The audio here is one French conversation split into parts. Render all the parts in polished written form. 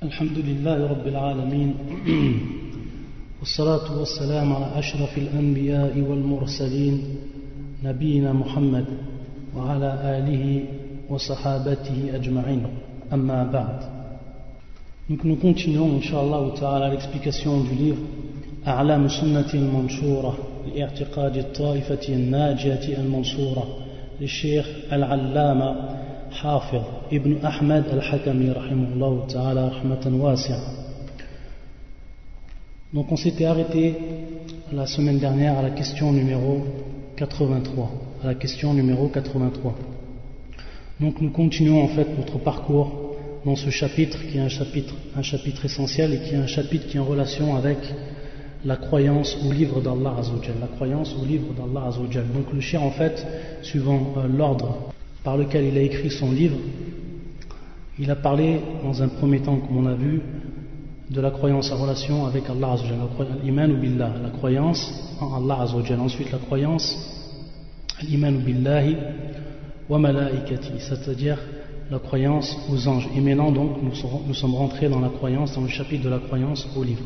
الحمد لله رب العالمين والصلاة والسلام على أشرف الأنبياء والمرسلين نبينا محمد وعلى آله وصحابته أجمعين أما بعد. Donc nous continuons Inch'Allah Ta'ala l'explication du livre أعلام سنة المنشورة لاعتقاد الطائفة الناجية المنصورة للشيخ العلامة حافظ ابن أحمد الحكمي رحمه الله تعالى رحمة واسعة. Donc on s'était arrêté la semaine dernière à la question numéro 83. À la question numéro 83. Donc nous continuons en fait notre parcours dans ce chapitre qui est un chapitre essentiel et qui est un chapitre qui est en relation avec la croyance au livre d'Allah Azzawajal. La croyance au livre d'Allah Azzawajal. Donc le cheikh en fait, suivant l'ordre par lequel il a écrit son livre, il a parlé dans un premier temps, comme on a vu, de la croyance en relation avec Allah Azzawajal, l'iman billah, la croyance en Allah Azzawajal. Ensuite la croyance l'iman billahi wa malaikati, c'est-à-dire la croyance aux anges. Et maintenant donc nous sommes rentrés dans la croyance, dans le chapitre de la croyance au livre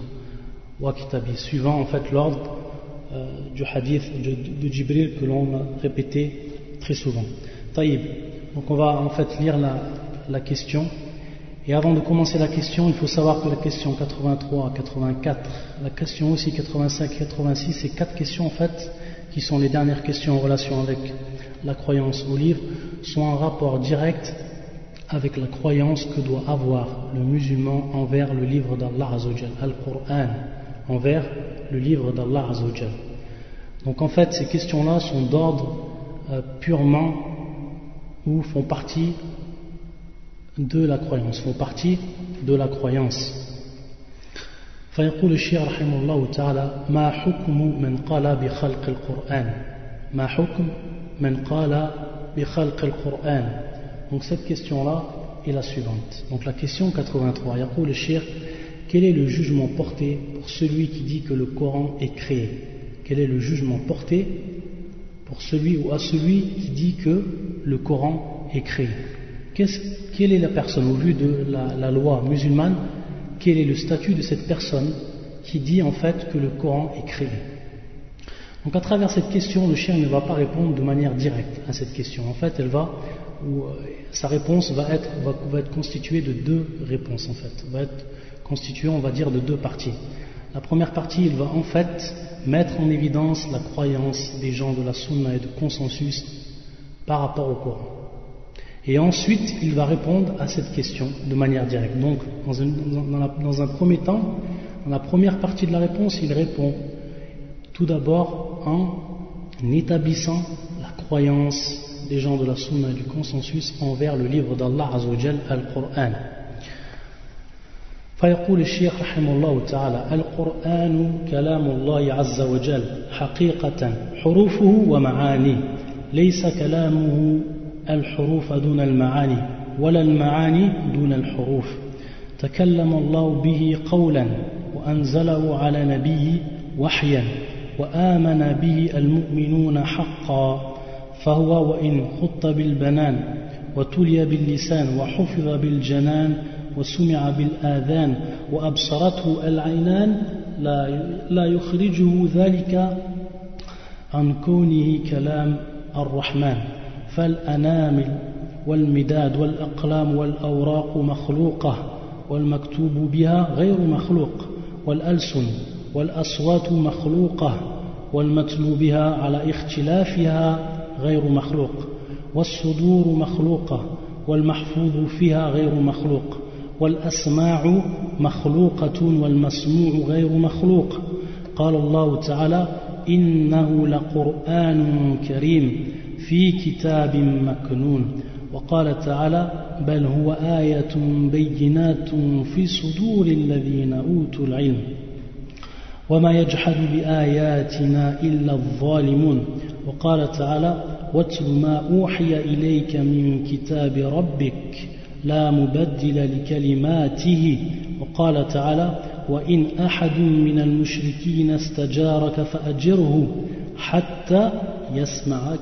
wa kitabi, suivant en fait l'ordre du hadith de Jibril que l'on a répété très souvent. Taïb. Donc on va en fait lire la question. Et avant de commencer la question, il faut savoir que la question 83, 84, la question aussi 85, 86, ces quatre questions en fait, qui sont les dernières questions en relation avec la croyance au livre, sont en rapport direct avec la croyance que doit avoir le musulman envers le livre d'Allah Azzawajal, Al-Qur'an, envers le livre d'Allah Azzawajal. Donc en fait, ces questions-là sont d'ordre purement ou font partie de la croyance, فيقول الشيخ رحمه الله تعالى ما حكم من قال بخلق القرآن ما حكم من قال بخلق القرآن. Donc cette question-là est la suivante. Donc la question 83, يقول الشيخ, quel est le jugement porté pour celui qui dit que le Coran est créé? Quel est le jugement porté pour celui ou à celui qui dit que le Coran est créé? Quelle est la personne, au vu de la loi musulmane, quel est le statut de cette personne qui dit en fait que le Coran est créé? Donc à travers cette question, le cheikh ne va pas répondre de manière directe à cette question. En fait, sa réponse va être constituée de deux réponses en fait. Va être constituée, on va dire, de deux parties. La première partie, il va en fait mettre en évidence la croyance des gens de la sunna et de consensus par rapport au Coran. Et ensuite, il va répondre à cette question de manière directe. Donc, dans un premier temps, dans la première partie de la réponse, il répond tout d'abord en établissant la croyance des gens de la sunna et du consensus envers le livre d'Allah Azzawajal, Al-Qur'an. فيقول الشيخ رحمه الله تعالى القرآن كلام الله عز وجل حقيقة حروفه ومعانيه ليس كلامه الحروف دون المعاني ولا المعاني دون الحروف تكلم الله به قولا وأنزله على نبي وحيا وآمن به المؤمنون حقا فهو وإن خط بالبنان وتلي باللسان وحفظ بالجنان وسمع بالآذان وأبصرته العينان لا يخرجه ذلك عن كونه كلام الرحمن فالأنامل والمداد والأقلام والأوراق مخلوقة والمكتوب بها غير مخلوق والألسن والأصوات مخلوقة والمتلو بها على اختلافها غير مخلوق والصدور مخلوقة والمحفوظ فيها غير مخلوق والأسماع مخلوقة والمسموع غير مخلوق قال الله تعالى إنه لقرآن كريم في كتاب مكنون وقال تعالى بل هو آية بينات في صدور الذين أوتوا العلم وما يجحد بآياتنا إلا الظالمون وقال تعالى واتل ما أوحي إليك من كتاب ربك لا مبدل لكلماته وقال تعالى وإن أحد من المشركين استجارك فأجره حتى يسمع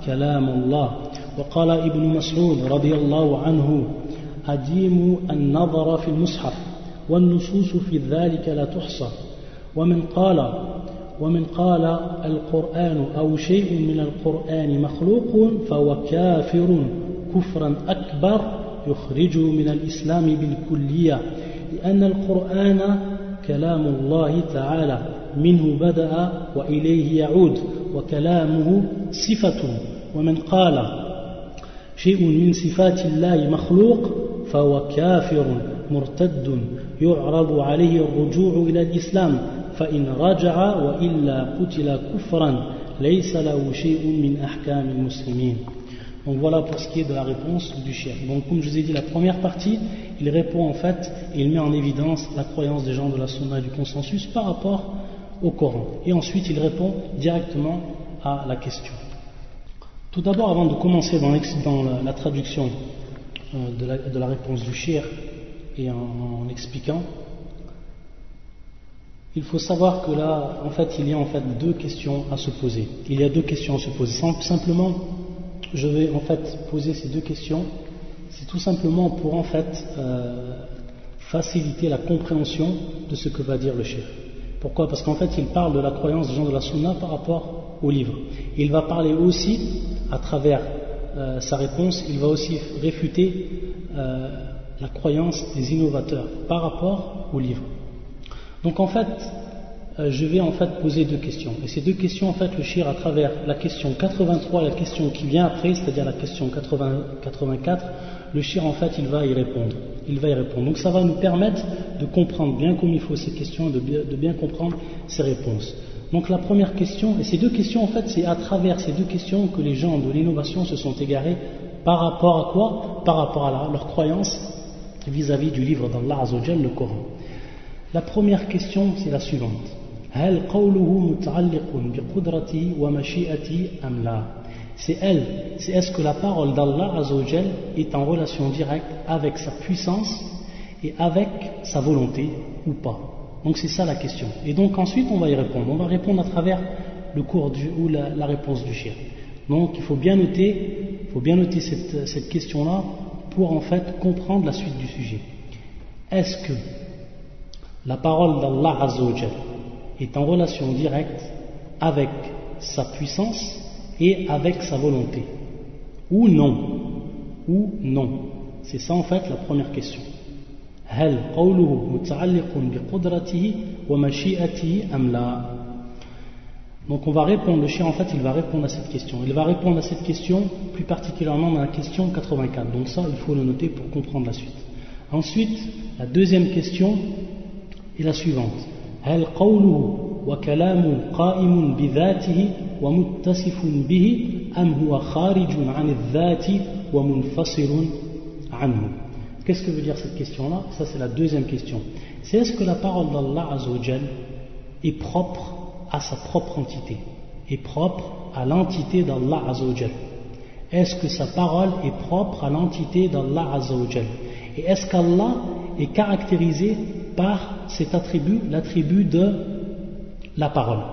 كلام الله وقال ابن مسعود رضي الله عنه أديموا النظر في المصحف والنصوص في ذلك لا تحصى ومن قال القرآن أو شيء من القرآن مخلوق فهو كافر كفرا أكبر يخرجه من الإسلام بالكلية لأن القرآن كلام الله تعالى منه بدأ وإليه يعود وكلامه صفته ومن قال شيء من صفات الله مخلوق فهو كافر مرتد يعرض عليه الرجوع إلى الإسلام فإن رجع وإلا قتل كفرا ليس له شيء من أحكام المسلمين. Donc voilà pour ce qui est de la réponse du cheikh. Donc comme je vous ai dit, la première partie, il répond en fait, il met en évidence la croyance des gens de la sunna et du consensus par rapport au Coran. Et ensuite il répond directement à la question. Tout d'abord, avant de commencer dans la traduction de la réponse du cheikh et en expliquant, il faut savoir que là, en fait, il y a en fait deux questions à se poser. Il y a deux questions à se poser. Simplement, je vais en fait poser ces deux questions. C'est tout simplement pour en fait faciliter la compréhension de ce que va dire le cheikh. Pourquoi? Parce qu'en fait, il parle de la croyance des gens de la sunna par rapport au livre. Il va parler aussi, à travers sa réponse, il va aussi réfuter la croyance des innovateurs par rapport au livre. Donc en fait, je vais en fait poser deux questions. Et ces deux questions, en fait, le cheikh, à travers la question 83 et la question qui vient après, c'est-à-dire la question 84, le cheikh, en fait, il va y répondre. Donc ça va nous permettre de comprendre bien comme il faut ces questions, de bien comprendre ces réponses. Donc la première question, et ces deux questions, en fait, c'est à travers ces deux questions que les gens de l'innovation se sont égarés par rapport à quoi? Par rapport à leur croyance vis-à-vis du livre d'Allah Azza wa Jalla, le Coran. La première question, c'est la suivante. هل قوله متعلق بقدرته ومشيئته أم لا? C'est est-ce que la parole d'Allah Azza wa Jalla est en relation directe avec sa puissance et avec sa volonté ou pas? Donc c'est ça la question. Et donc ensuite on va y répondre. On va répondre à travers le cours ou la réponse du cheikh. Donc il faut bien noter cette question-là pour en fait comprendre la suite du sujet. Est-ce que la parole d'Allah Azza wa Jalla est en relation directe avec sa puissance et avec sa volonté? Ou non? C'est ça en fait la première question. هل قوله متعلق بقدرته ومشيئته أم لا? Donc on va répondre, le cheikh en fait il va répondre à cette question. Il va répondre à cette question plus particulièrement dans la question 84. Donc ça il faut le noter pour comprendre la suite. Ensuite, la deuxième question est la suivante. هل قوله وكلام قائم بذاته ومتصف به أم هو خارج عن الذات ومنفصل عنه? Qu'est-ce que veut dire cette question-là? Ça c'est la deuxième question. C'est est-ce que la parole d'Allah Azza wa Jalla est propre à sa propre entité, est propre à l'entité d'Allah Azza wa Jalla? Est-ce que sa parole est propre à l'entité d'Allah Azza wa Jalla? Et est-ce qu'Allah est caractérisé par cet attribut, l'attribut de la parole?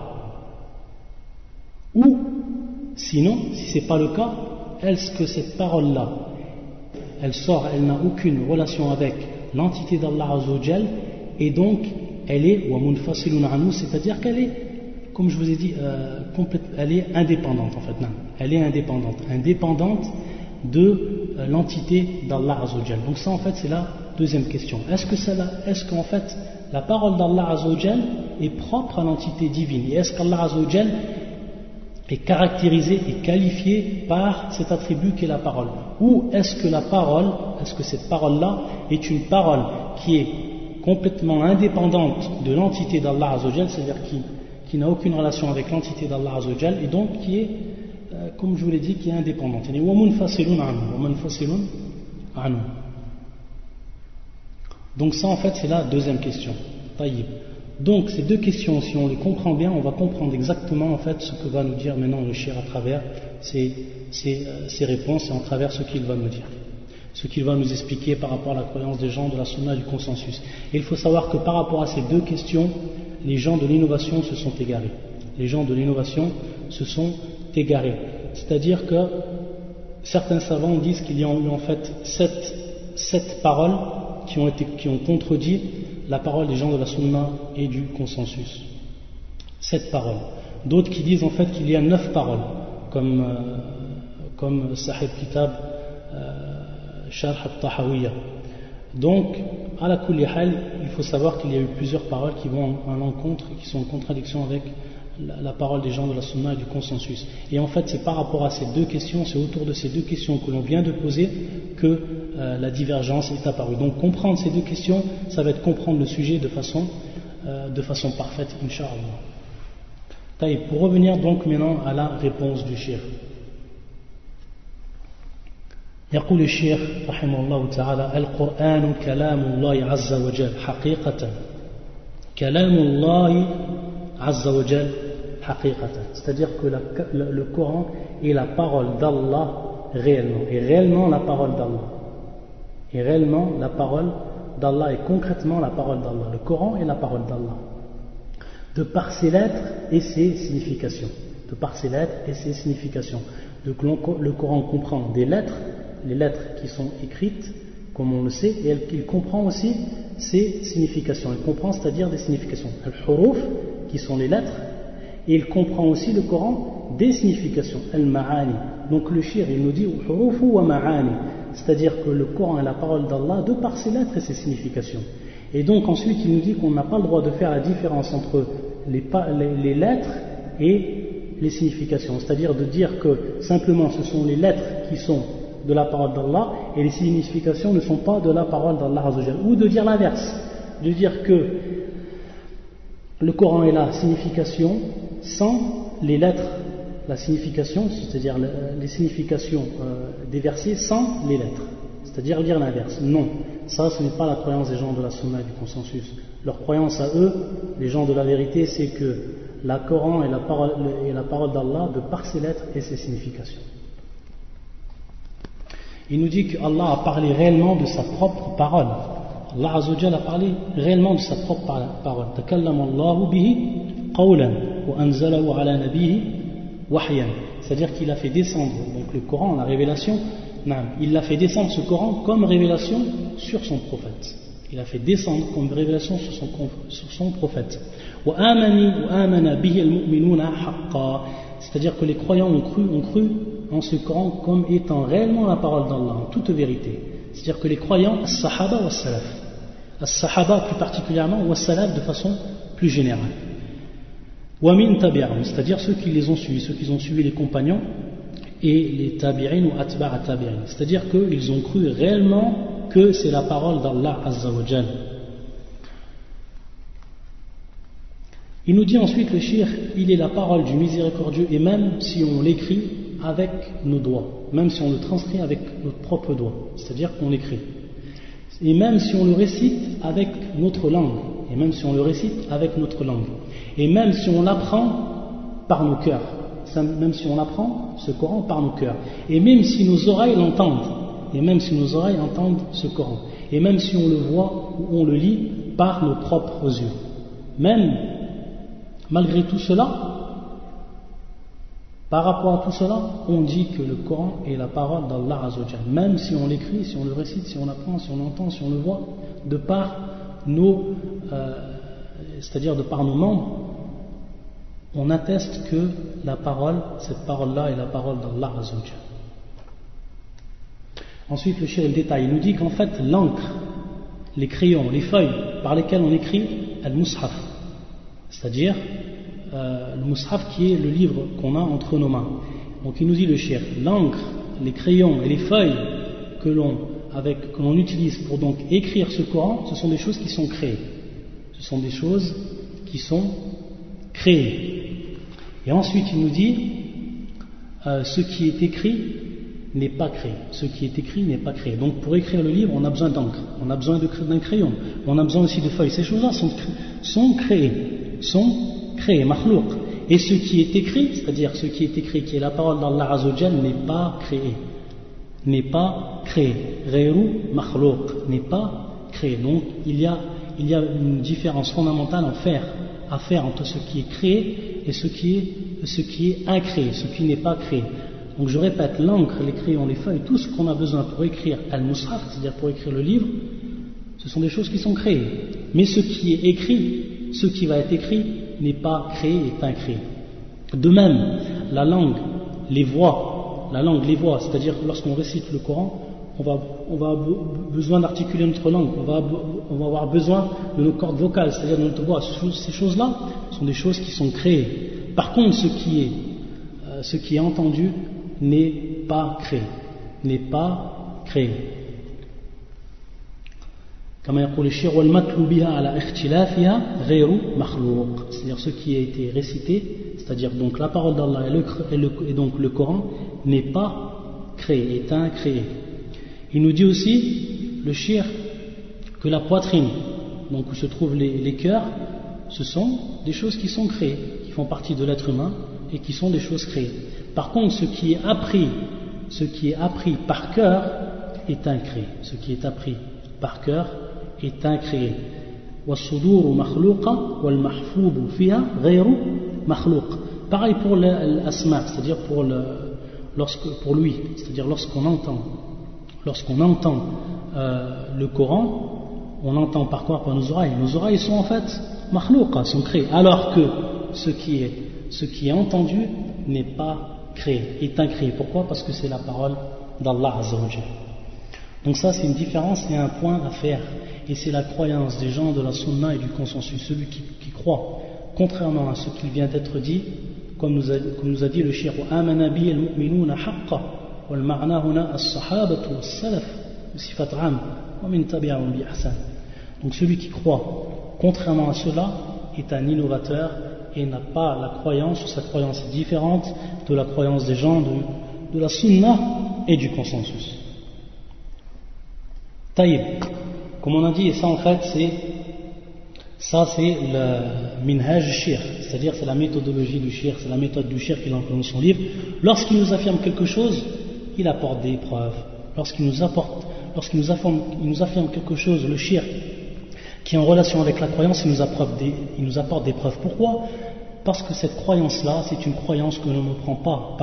Ou sinon, si ce n'est pas le cas, est-ce que cette parole-là, elle n'a aucune relation avec l'entité d'Allah Azza wa Jalla, et donc elle est wa munfasilun anhu, c'est-à-dire qu'elle est, comme je vous ai dit, elle est indépendante en fait. Non, elle est indépendante de l'entité d'Allah Azza wa Jalla. Donc ça en fait c'est la deuxième question. Est-ce qu'en fait la parole d'Allah Azza wa Jalla est propre à l'entité divine, et est-ce qu'Allah Azza wa Jalla est caractérisé et qualifié par cet attribut qu'est la parole? Ou est-ce que cette parole-là est une parole qui est complètement indépendante de l'entité d'Allah Azza wa Jalla, c'est-à-dire qui n'a aucune relation avec l'entité d'Allah Azza wa Jalla, et donc qui est, comme je vous l'ai dit, qui est indépendante. Donc ça en fait c'est la deuxième question. Donc ces deux questions, si on les comprend bien, on va comprendre exactement en fait ce que va nous dire maintenant le cheikh à travers ces réponses et à travers ce qu'il va nous dire, ce qu'il va nous expliquer par rapport à la croyance des gens de la sunna et du consensus. Et il faut savoir que par rapport à ces deux questions, les gens de l'innovation se sont égarés. C'est-à-dire que certains savants disent qu'il y a eu en fait sept paroles qui ont contredit la parole des gens de la Sunna et du consensus. 7 paroles. D'autres qui disent en fait qu'il y a 9 paroles, comme Sahib Kitab Sharh al-Tahawiyya. Donc, à la kulli hal, il faut savoir qu'il y a eu plusieurs paroles qui vont à l'encontre, qui sont en contradiction avec la parole des gens de la Sunna et du consensus. Et en fait, c'est par rapport à ces deux questions, c'est autour de ces deux questions que l'on vient de poser que la divergence est apparue. Donc, comprendre ces deux questions, ça va être comprendre le sujet de façon parfaite, Inch'Allah. Pour revenir donc maintenant à la réponse du cheikh. يقول الشيخ رحمه الله تعالى القرآن كلام الله عز وجل حقيقة كلام الله عز وجل حقيقة c'est-à-dire que le Coran est la parole d'Allah réellement et réellement la parole d'Allah et réellement la parole d'Allah et concrètement la parole d'Allah. Le Coran est la parole d'Allah de par ses lettres et ses significations, de par ses lettres et ses significations. Donc le Coran comprend des lettres, les lettres qui sont écrites, comme on le sait, et il comprend aussi ses significations. Il comprend, c'est-à-dire des significations. Al-huruf, qui sont les lettres, et il comprend aussi le Coran des significations. Al-ma'ani. Donc le shir, il nous dit hurufu wa ma'ani, c'est-à-dire que le Coran est la parole d'Allah de par ses lettres et ses significations. Et donc ensuite, il nous dit qu'on n'a pas le droit de faire la différence entre les lettres et les significations, c'est-à-dire de dire que simplement ce sont les lettres qui sont de la parole d'Allah et les significations ne sont pas de la parole d'Allah Azzawajal, ou de dire l'inverse, de dire que le Coran est la signification sans les lettres, la signification, c'est-à-dire les significations des versets sans les lettres, c'est-à-dire dire l'inverse. Non, ça ce n'est pas la croyance des gens de la Sunna et du consensus. Leur croyance à eux, les gens de la vérité, c'est que le Coran est la parole d'Allah de par ses lettres et ses significations. Il nous dit qu'Allah a parlé réellement de sa propre parole. Allah Azzawajal a parlé réellement de sa propre parole. Takallama Allahu bihi qawlan wa anzalahu ala nabihi wahyan. C'est-à-dire qu'il a fait descendre donc le Coran, la révélation, il a fait descendre ce Coran comme révélation sur son prophète. Il a fait descendre comme révélation sur son prophète. Wa amana bihi al-mu'minuna haqqa. C'est-à-dire que les croyants ont cru en ce Coran comme étant réellement la parole d'Allah, en toute vérité. C'est-à-dire que les croyants, as-sahaba ou as-salaf, as-sahaba plus particulièrement, ou as-salaf de façon plus générale. Wa min tabi'ahum, c'est-à-dire ceux qui les ont suivis, ceux qui ont suivi les compagnons et les tabi'in ou atba'a tabi'in. C'est-à-dire qu'ils ont cru réellement que c'est la parole d'Allah Azza wa Jal. Il nous dit ensuite le shir, il est la parole du miséricordieux et même si on l'écrit avec nos doigts, même si on le transcrit avec notre propre doigt, c'est-à-dire qu'on l'écrit, et même si on le récite avec notre langue, et même si on le récite avec notre langue, et même si on l'apprend par nos cœurs, même si on apprend ce Coran par nos cœurs, et même si nos oreilles l'entendent, et même si nos oreilles entendent ce Coran, et même si on le voit ou on le lit par nos propres yeux, même malgré tout cela, par rapport à tout cela, on dit que le Coran est la parole d'Allah Azzawajal, même si on l'écrit, si on le récite, si on l'apprend, si on l'entend, si on le voit, de par c'est-à-dire de par nos membres, on atteste que la parole, cette parole-là est la parole d'Allah Azzawajal. Ensuite, le cheikh détaille, il nous dit qu'en fait, l'encre, les crayons, les feuilles par lesquelles on écrit al-mushaf, c'est-à-dire le mushaf qui est le livre qu'on a entre nos mains. Donc il nous dit le cheikh, l'encre, les crayons et les feuilles que l'on utilise pour donc écrire ce Coran, ce sont des choses qui sont créées. Ce sont des choses qui sont créées. Et ensuite il nous dit ce qui est écrit n'est pas créé. Ce qui est écrit n'est pas créé. Donc pour écrire le livre, on a besoin d'encre, on a besoin d'un crayon, on a besoin aussi de feuilles. Ces choses-là sont créées, makhlouq. Et ce qui est écrit, c'est-à-dire ce qui est écrit, qui est la parole d'Allah Azzawajal, n'est pas créé. N'est pas créé. Ghayru makhlouq, n'est pas créé. Donc il y a une différence fondamentale à faire entre ce qui est créé et ce qui est incréé, ce qui n'est pas créé. Donc je répète, l'encre, les crayons, les feuilles, tout ce qu'on a besoin pour écrire al-mushaf, c'est-à-dire pour écrire le livre, ce sont des choses qui sont créées. Mais ce qui est écrit, ce qui va être écrit, n'est pas créé, est incréé. De même, la langue, les voix, c'est-à-dire lorsqu'on récite le Coran, on va avoir besoin d'articuler notre langue, on va avoir besoin de nos cordes vocales, c'est-à-dire de notre voix. Ces choses-là sont des choses qui sont créées. Par contre, ce qui est entendu n'est pas créé. C'est-à-dire ce qui a été récité, c'est-à-dire donc la parole d'Allah et donc le Coran n'est pas créé, est incréé. Il nous dit aussi le shir que la poitrine, donc où se trouvent les cœurs, ce sont des choses qui sont créées, qui font partie de l'être humain et qui sont des choses créées. Par contre, ce qui est appris par cœur est incréé. Ce qui est appris par cœur est incréé. Pareil pour l'asma, c'est-à-dire pour lui, c'est-à-dire lorsqu'on entend le Coran, on entend par quoi? Par nos oreilles. Nos oreilles sont en fait makhlouqa, sont créées, alors que ce qui est entendu n'est pas créé, est incréé. Pourquoi? Parce que c'est la parole d'Allah Azza wa Jalla. Donc ça, c'est une différence et un point à faire. Et c'est la croyance des gens de la sunna et du consensus. Celui qui croit, contrairement à ce qui vient d'être dit, comme nous a dit le shir, amana bi al-mu'minuna haqqa wal ma'na huna as-sahabatu was-salaf sifat 'am wa min tabi'ahum bi ihsan. Donc celui qui croit, contrairement à cela, est un innovateur et n'a pas la croyance, ou sa croyance est différente de la croyance des gens de la sunna et du consensus. Taïb, comme on a dit, et ça en fait c'est le minhaj shir, c'est-à-dire c'est la méthodologie du shir, c'est la méthode du shir qu'il emploie dans son livre. Lorsqu'il nous affirme quelque chose, il apporte des preuves. Lorsqu'il nous affirme quelque chose, le shir, qui est en relation avec la croyance, il nous apporte des preuves. Pourquoi? Parce que cette croyance-là, c'est une croyance que l'on ne prend pas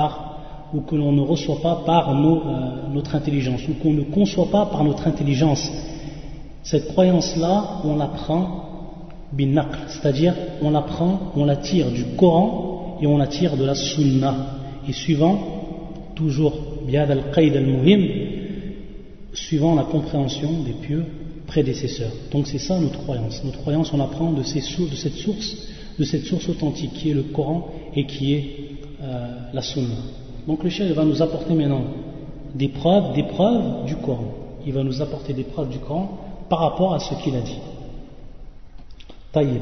ou que l'on ne reçoit pas par notre intelligence, ou qu'on ne conçoit pas par notre intelligence. Cette croyance-là, on l'apprend bin-naql, c'est-à-dire on la tire du Coran et on la tire de la Sunna. Et suivant, toujours bihad al-qayd al-muhim, suivant la compréhension des pieux prédécesseurs. Donc c'est ça notre croyance. Notre croyance, on apprend de cette source authentique qui est le Coran et qui est la Sunna. Donc le cheikh va nous apporter maintenant des preuves du Coran. Il va nous apporter des preuves du Coran par rapport à ce qu'il a dit. Taïb.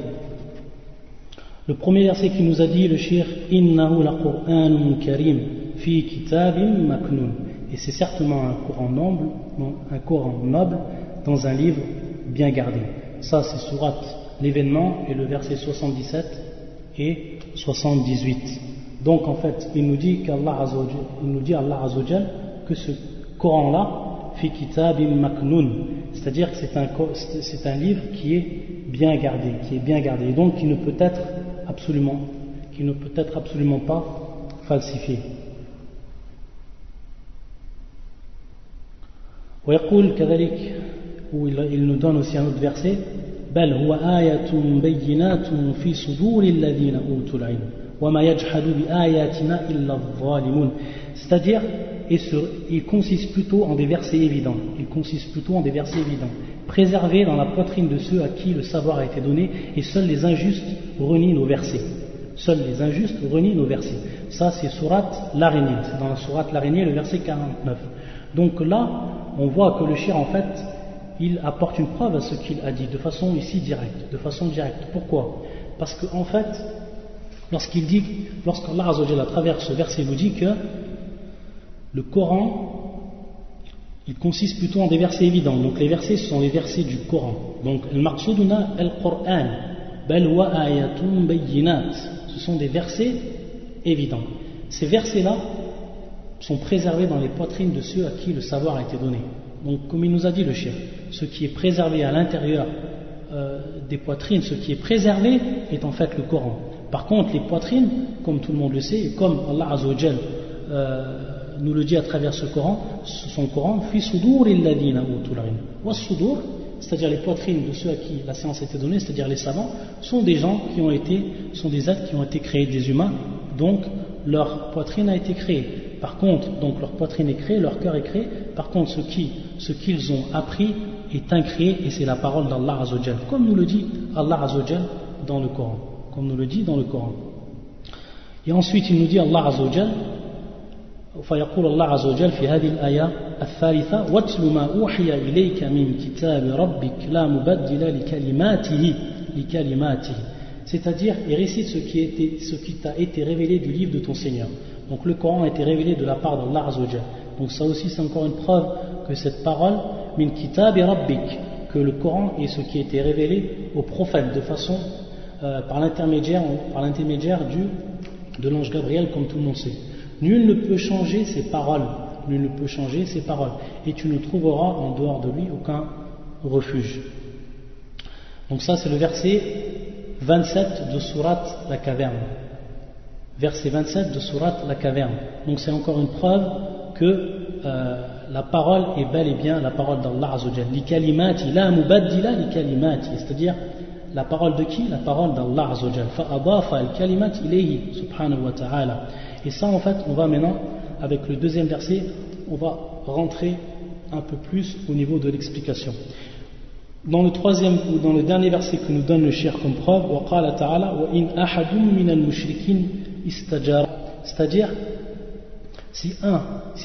Le premier verset qu'il nous a dit, le cheikh, innahu la Qur'anun karim fi kitabim maknun. Et c'est certainement un Coran noble dans un livre bien gardé. Ça c'est surat l'événement et le verset 77 et 78. Donc en fait, il nous dit Allah Azza wa Jal que ce Coran-là, fi kitabim maknun, c'est-à-dire que c'est un livre qui est bien gardé, et donc qui ne peut être absolument pas falsifié. ويقول كذلك, où il nous donne aussi un autre verset, بل هو آية بينات في صدور الذين أوتوا العلم وما يجحد بآياتنا إلا الظالمون. C'est-à-dire, il consiste plutôt en des versets évidents. Préservés dans la poitrine de ceux à qui le savoir a été donné, et seuls les injustes renient nos versets. Ça, c'est sourate l'araignée. C'est dans la sourate l'araignée, le verset 49. Donc là, on voit que le shir, en fait, il apporte une preuve à ce qu'il a dit, de façon directe. Pourquoi? Parce qu'en fait, lorsqu'Allah Azza wa Jalla, à travers ce verset, nous dit que le Coran, il consiste plutôt en des versets évidents. Donc les versets, ce sont les versets du Coran. Donc, al-maqsouduna al-Qur'an, bal wa ayatun bayyinat. Ce sont des versets évidents. Ces versets-là sont préservés dans les poitrines de ceux à qui le savoir a été donné. Donc, comme il nous a dit le cheikh, ce qui est préservé à l'intérieur des poitrines, ce qui est préservé est en fait le Coran. Par contre, les poitrines, comme tout le monde le sait, et comme Allah Azza wa Jal nous le dit à travers son Coran, fi suduril ladina utul ilm. Was sudur, c'est-à-dire les poitrines de ceux à qui la science a été donnée, c'est-à-dire les savants, sont des êtres qui ont été créés, des humains, donc leur poitrine a été créée. Par contre, donc leur poitrine est créée, leur cœur est créé. Par contre, ce qu'ils ont appris est incréé et c'est la parole d'Allah Azzawajal, comme nous le dit Allah Azzawajal dans le Coran. Comme nous le dit dans le Coran. Et ensuite, il nous dit Allah Azzawajal, فيقول الله عز وجل في هذه الآية الثالثة واتل ما أوحي إليك من كتاب ربك لا مبدل لكلماته c'est-à-dire et récite ce qui t'a été révélé du livre de ton Seigneur. Donc le Coran a été révélé de la part d'Allah Azza wa Jalla. Donc ça aussi c'est encore une preuve que cette parole min kitab rabbik, que le Coran est ce qui a été révélé aux prophètes de façon par l'intermédiaire de l'ange Gabriel, comme tout le monde sait. Nul ne peut changer ses paroles, et tu ne trouveras en dehors de lui aucun refuge. Donc ça c'est le verset 27 de Sourate la Caverne. Verset 27 de Sourate la Caverne. Donc c'est encore une preuve que la parole est bel et bien la parole d'Allah Azza wa Jalla. Li kalimati la mubaddila li kalimati, c'est-à-dire la parole de qui? La parole d'Allah Azza wa Jalla. Fa adafa al kalimat ilayhi subhanahu wa ta'ala. Et ça en fait on va maintenant avec le deuxième verset, on va rentrer un peu plus au niveau de l'explication. Dans le troisième ou dans le dernier verset que nous donne le cheikh comme preuve, وقال تعالى وإن أحد من المشركين استجار, c'est-à-dire si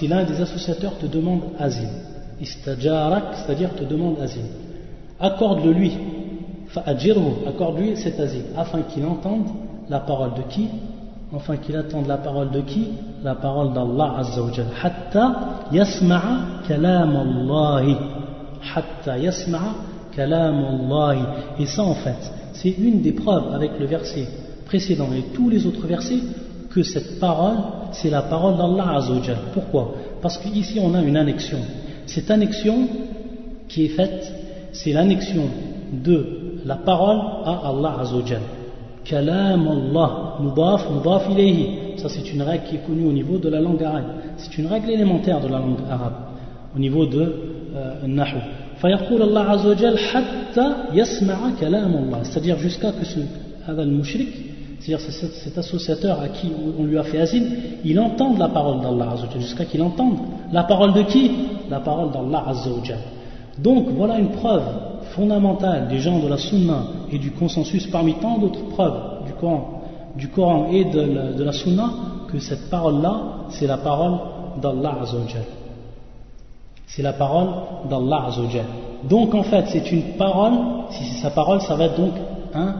l'un des associateurs te demande asile, istajarak, c'est-à-dire te demande asile, accorde-le lui, فأجره, accorde-lui cet asile, afin qu'il entende la parole de qui? Enfin qu'il attende la parole de qui? La parole d'Allah Azza wa Jalla. Hatta yasma'a kalam Allahi. Hatta yasma'a kalam Allahi. Et ça en fait, c'est une des preuves avec le verset précédent et tous les autres versets que cette parole, c'est la parole d'Allah Azza wa Jalla. Pourquoi? Parce qu'ici on a une annexion. Cette annexion qui est faite, c'est l'annexion de la parole à Allah Azza wa Jalla. Kalam Allah, mudaf ilayhi. Ça c'est une règle qui est connue au niveau de la langue arabe. C'est une règle élémentaire de la langue arabe, au niveau de Nahu. فيقول الله عز وجل حتى يسمع كلام الله, c'est-à-dire jusqu'à que هذا المشرك, c'est-à-dire cet associateur à qui on lui a fait asile, il entende la parole d'Allah Azza wa Jalla, jusqu'à qu'il entende la parole de qui? La parole d'Allah Azza wa Jalla. Donc voilà une preuve fondamentale des gens de la Sunna et du consensus parmi tant d'autres preuves du Coran et de la Sunna, que cette parole-là, c'est la parole d'Allah Azza wa Jalla. C'est la parole d'Allah Azza wa Jalla. Donc en fait, c'est une parole, si c'est sa parole, ça va être donc un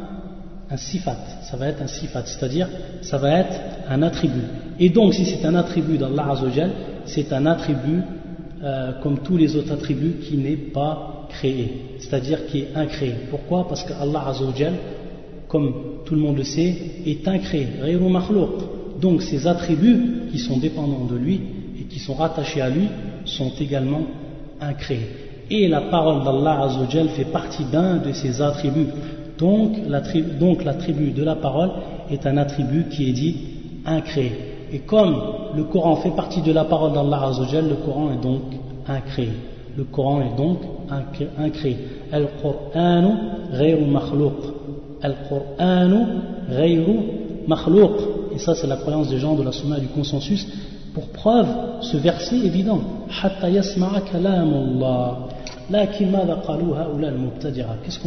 sifat, ça va être un sifat, c'est-à-dire ça va être un attribut. Et donc si c'est un attribut d'Allah Azza wa Jalla, c'est un attribut comme tous les autres attributs qui n'est pas créé, c'est-à-dire qui est incréé. Pourquoi? Parce que Allah Azza wa Jalla, comme tout le monde le sait, est incréé, ghayru makhlouq. Donc ces attributs qui sont dépendants de lui et qui sont rattachés à lui sont également incréés. Et la parole d'Allah Azza wa Jalla fait partie d'un de ces attributs. Donc l'attribut de la parole est un attribut qui est dit incréé. Et comme le Coran fait partie de la parole d'Allah Azza wa Jalla, le Coran est donc incréé. Le Coran est donc incréé. Al-Qur'anu ghayru makhlouq. Al-Qur'anu ghayru makhlouq. Et ça c'est la croyance des gens de la Sunna et du consensus. Pour preuve, ce verset évident. Hatta yasma'a kalam Allah. Lakin madha qalu haula al-mubtadi'a. Qu'est-ce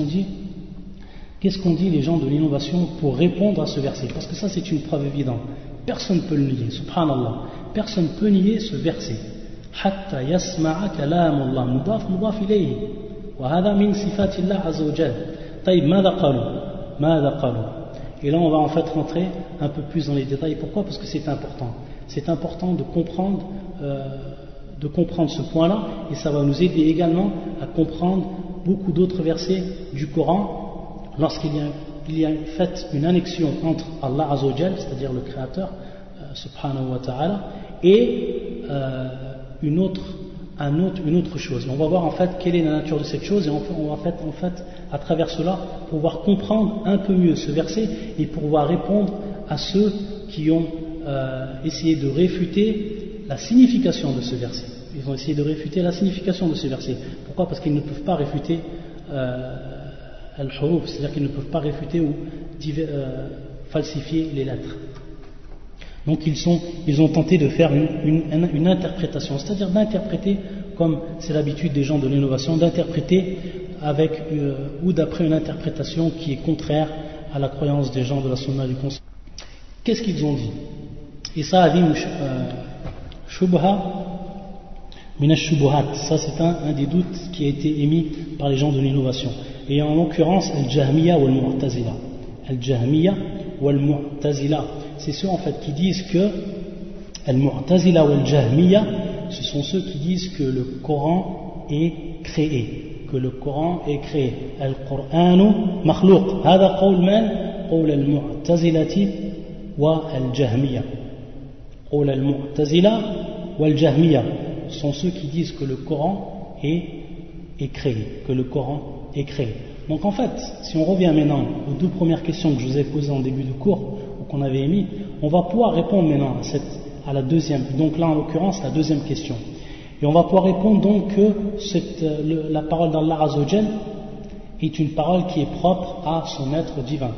qu'on dit les gens de l'innovation pour répondre à ce verset? Parce que ça c'est une preuve évidente. Personne ne peut le nier, subhanallah. Personne ne peut nier ce verset. Hatta yasma'a kalam Allah. Mudaf ilayhi. Wa hadha min sifatillah azza wa jalla. Taïb, madha qalu. Et là on va en fait rentrer un peu plus dans les détails. Pourquoi? Parce que c'est important. C'est important de comprendre ce point-là, et ça va nous aider également à comprendre beaucoup d'autres versets du Coran lorsqu'il y a fait une annexion entre Allah Azza wa Jalla, c'est-à-dire le Créateur, subhanahu wa ta'ala, et une autre chose. On va voir en fait quelle est la nature de cette chose, et on va en fait à travers cela pouvoir comprendre un peu mieux ce verset et pouvoir répondre à ceux qui ont essayé de réfuter la signification de ce verset. Ils ont essayé de réfuter la signification de ce verset. Pourquoi? Parce qu'ils ne peuvent pas réfuter al-huruf, c'est-à-dire qu'ils ne peuvent pas réfuter ou falsifier les lettres. Donc ils ont tenté de faire une interprétation, c'est-à-dire d'interpréter, comme c'est l'habitude des gens de l'innovation, d'interpréter avec ou d'après une interprétation qui est contraire à la croyance des gens de la sunna du conseil. Qu'est-ce qu'ils ont dit? Et ça a dit shubha min ash-shubuhat. Ça c'est un des doutes qui a été émis par les gens de l'innovation. Et en l'occurrence al-Jahmiya ou al-Mu'tazila. Al-Jahmiya ou al-Mu'tazila. C'est ceux en fait qui disent que al-Mu'tazila ou al-Jahmiya, ce sont ceux qui disent que le Coran est créé. Que le Coran est créé. Al-Qur'anu makhlouq. Hada qawl man? Qawl al-Mu'tazilati wa al-Jahmiya. Qawl al-Mu'tazila wa al-Jahmiya. Ce sont ceux qui disent que le Coran est créé. Que le Coran est créé. Donc en fait, si on revient maintenant aux deux premières questions que je vous ai posées en début de cours, ou qu'on avait émis, on va pouvoir répondre maintenant à la deuxième. Donc là en l'occurrence, la deuxième question. Et on va pouvoir répondre donc que la parole d'Allah Azzawajal est une parole qui est propre à son être divin.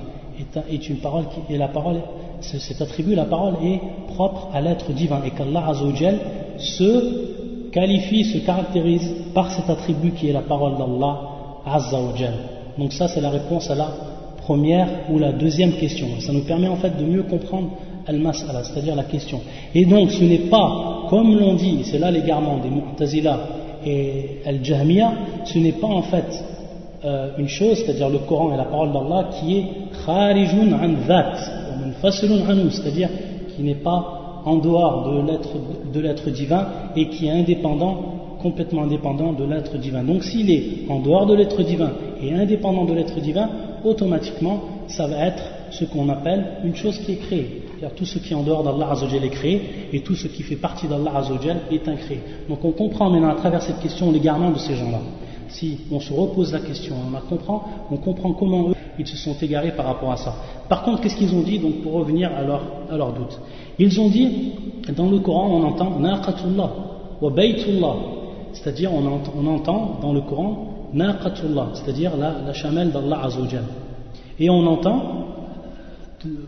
Est une parole et la parole, cet attribut, la parole est propre à l'être divin. Et qu'Allah Azzawajal se qualifie, se caractérise par cet attribut qui est la parole d'Allah Azzawajal. Donc ça c'est la réponse à la première ou la deuxième question. Ça nous permet en fait de mieux comprendre al-mas'ala, c'est-à-dire la question. Et donc ce n'est pas, comme l'on dit, c'est là l'égarement des Mu'tazila et al-Jahmiya, ce n'est pas en fait une chose, c'est-à-dire le Coran et la parole d'Allah qui est kharijun an dhat, munfasilun anhu, c'est-à-dire qui n'est pas en dehors de l'être divin et qui est indépendant, complètement indépendant de l'être divin. Donc s'il est en dehors de l'être divin et indépendant de l'être divin, automatiquement ça va être ce qu'on appelle une chose qui est créée. C'est-à-dire tout ce qui est en dehors d'Allah Azzawajal est créé et tout ce qui fait partie d'Allah Azzawajal est incréé. Donc on comprend maintenant à travers cette question l'égarement de ces gens-là. Si on se repose la question, on comprend comment eux ils se sont égarés par rapport à ça. Par contre, qu'est-ce qu'ils ont dit donc pour revenir à leur doute? Ils ont dit, dans le Coran on entend naqatullah wa baytullah, c'est-à-dire on entend dans le Coran naqatullah, c'est-à-dire la chamelle d'Allah Azzawajal. Et on entend,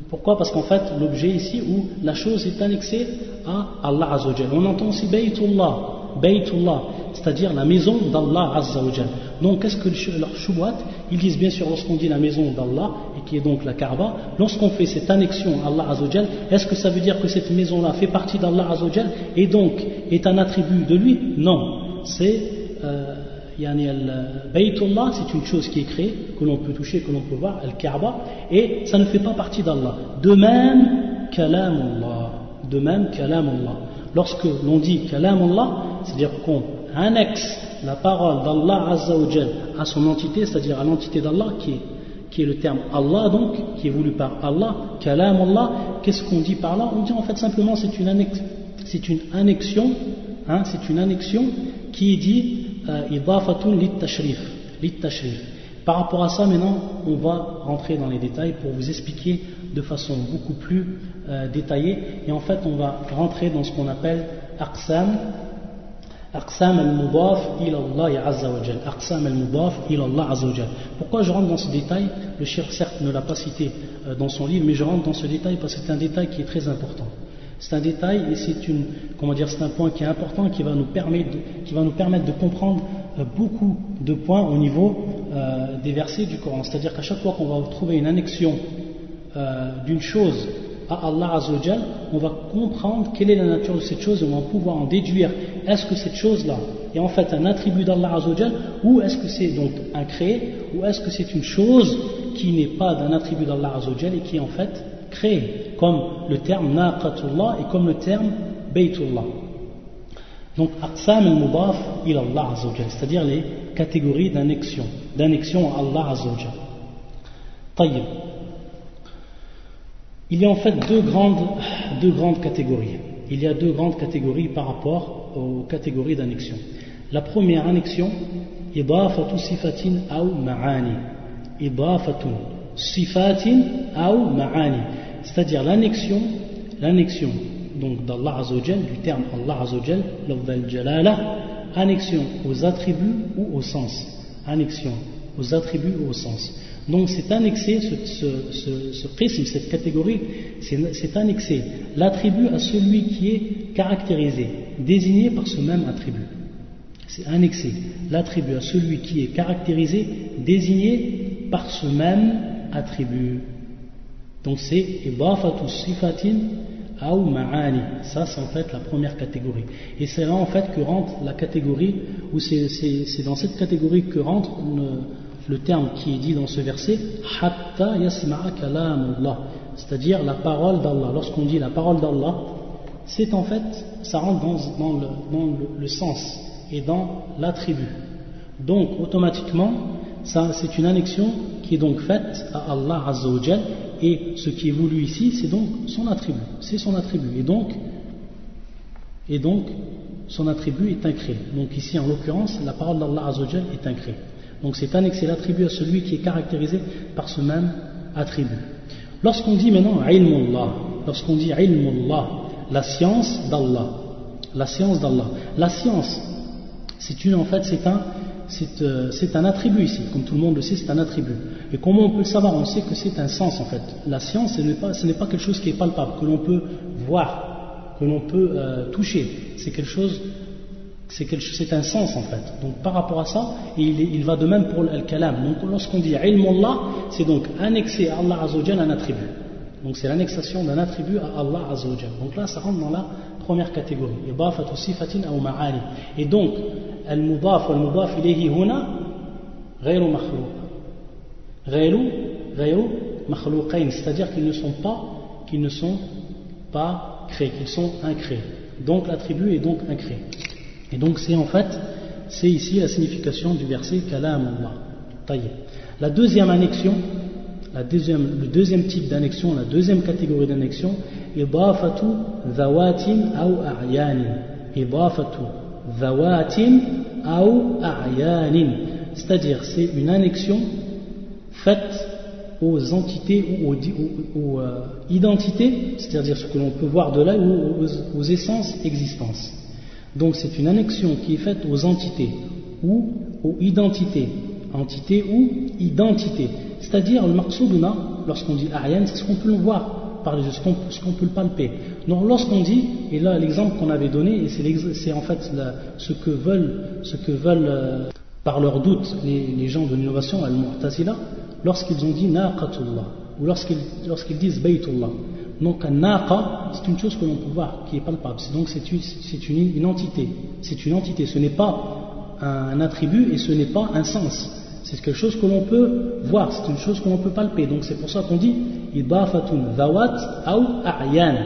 pourquoi? Parce qu'en fait l'objet ici où la chose est annexée à Allah Azzawajal. On entend aussi baytullah, c'est-à-dire la maison d'Allah Azzawajal. Donc qu'est-ce que leur shubhat? Ils disent bien sûr lorsqu'on dit la maison d'Allah et qui est donc la Kaaba, lorsqu'on fait cette annexion à Allah Azzawajal, est-ce que ça veut dire que cette maison-là fait partie d'Allah Azzawajal et donc est un attribut de lui? Non, c'est Baytullah, c'est une chose qui est créée, que l'on peut toucher, que l'on peut voir, Al-Kaaba, et ça ne fait pas partie d'Allah. De même, Kalamullah. Lorsque l'on dit Kalamullah, c'est-à-dire qu'on annexe la parole d'Allah Azzawajal à son entité, c'est-à-dire à l'entité d'Allah, qui est le terme Allah, donc, qui est voulu par Allah, Kalamullah, qu'est-ce qu'on dit par là? On dit en fait simplement c'est une annexion qui est dit idafatun lit-tashrif. Par rapport à ça, maintenant, on va rentrer dans les détails pour vous expliquer de façon beaucoup plus détaillée. Et en fait, on va rentrer dans ce qu'on appelle aqsam al-mudaf ila Allah azza wa jal. Aqsam al-mudaf ila Allah azza wa jal. Pourquoi je rentre dans ce détail? Le cheikh certes ne l'a pas cité dans son livre, mais je rentre dans ce détail parce que c'est un détail qui est très important. C'est un détail et c'est un point qui est important qui va nous permettre de comprendre beaucoup de points au niveau des versets du Coran. C'est-à-dire qu'à chaque fois qu'on va trouver une annexion d'une chose à Allah Azzawajal, on va comprendre quelle est la nature de cette chose et on va pouvoir en déduire est-ce que cette chose-là est en fait un attribut d'Allah Azzawajal ou est-ce que c'est donc un créé ou est-ce que c'est une chose qui n'est pas d'un attribut d'Allah Azzawajal et qui est en fait créé, comme le terme naqatullah et comme le terme baytullah. Donc aqsam al-mudaf ila Allah Azzawajal, c'est-à-dire les catégories d'annexion à Allah Azzawajal. Tayyib. Il y a en fait deux grandes catégories. Il y a deux grandes catégories par rapport aux catégories d'annexion. La première annexion, idafatu sifatin aw ma'ani. Idafatu sifatin aw ma'ani. C'est-à-dire l'annexion donc d'Allah Azzawajal, du terme Allah Azzawajal, lafz al-jalala, annexion aux attributs ou au sens. Annexion aux attributs ou au sens. Donc c'est annexé, ce prisme, cette catégorie, c'est annexé l'attribut à celui qui est caractérisé, désigné par ce même attribut. C'est annexé l'attribut à celui qui est caractérisé, désigné par ce même attribut. Donc c'est idafatu sifatin aw ma'ani. Ça c'est en fait la première catégorie. Et c'est là en fait que rentre la catégorie, ou c'est dans cette catégorie que rentre le terme qui est dit dans ce verset, hatta yasma'a kalamullah, c'est-à-dire la parole d'Allah. Lorsqu'on dit la parole d'Allah, c'est en fait, ça rentre dans le sens et dans l'attribut. Donc automatiquement, ça c'est une annexion qui est donc faite à Allah Azza wa Jal, et ce qui est voulu ici, c'est donc son attribut. C'est son attribut. Et donc son attribut est incréé. Donc ici en l'occurrence, la parole d'Allah Azza wa Jal est incréée. Donc c'est annexé l'attribut à celui qui est caractérisé par ce même attribut. Lorsqu'on dit maintenant ilmullah, lorsqu'on dit ilmullah, la science d'Allah, la science d'Allah, la science, c'est un attribut ici, comme tout le monde le sait, c'est un attribut. Et comment on peut le savoir? On sait que c'est un sens en fait. La science, ce n'est pas quelque chose qui est palpable, que l'on peut voir, que l'on peut toucher. C'est un sens en fait. Donc par rapport à ça, il va de même pour al-kalam. Donc lorsqu'on dit ilmullah, c'est donc annexer à Allah Azza wa Jal un attribut. Donc c'est l'annexation d'un attribut à Allah Azza wa Jal. Donc là ça rentre dans la première catégorie. Idafatu sifatin aw ma'ani. Et donc al-mudaf wal mudaf ilayhi huna ghayru makhluq. Ghayru makhluqayn, c'est-à-dire qu'ils ne sont pas créés, qu'ils sont incréés. Donc l'attribut est donc incréé. Et donc c'est ici la signification du verset Kalamullah. Tayyib. La deuxième annexion, le deuxième type d'annexion, la deuxième catégorie d'annexion, idafatu dhawatin aw a'yanin. Idafatu dhawatin aw a'yanin. C'est-à-dire c'est une annexion faite aux entités ou aux identités, c'est-à-dire ce que l'on peut voir de là, ou aux essences existences. Donc c'est une annexion qui est faite aux entités ou aux identités, entité ou identité. C'est-à-dire le maqsouduna, lorsqu'on dit a'yan, c'est ce qu'on peut le voir, ce qu'on peut le palper. Donc lorsqu'on dit, et là l'exemple qu'on avait donné, et c'est en fait ce que veulent par leur doute les gens de l'innovation, al-Mu'tazila, lorsqu'ils ont dit naqatullah, ou lorsqu'ils disent baytullah. Donc un naqa, c'est une chose que l'on peut voir, qui est palpable. Donc c'est une entité. C'est une entité. Ce n'est pas un attribut et ce n'est pas un sens. C'est quelque chose que l'on peut voir. C'est une chose que l'on peut palper. Donc c'est pour ça qu'on dit idafatun dhawat aw a'yan.